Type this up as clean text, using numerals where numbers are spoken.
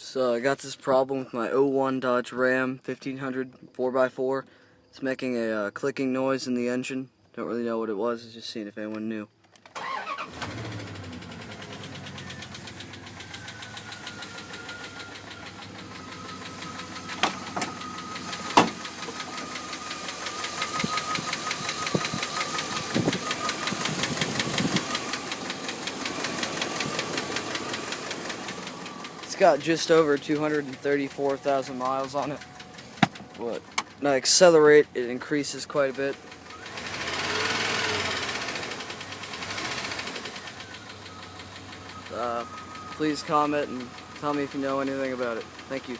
So I got this problem with my '01 Dodge Ram 1500 4x4. It's making a clicking noise in the engine. Don't really know what it was. I was just seeing if anyone knew. It's got just over 234,000 miles on it. When I accelerate, it increases quite a bit. Please comment and tell me if you know anything about it. Thank you.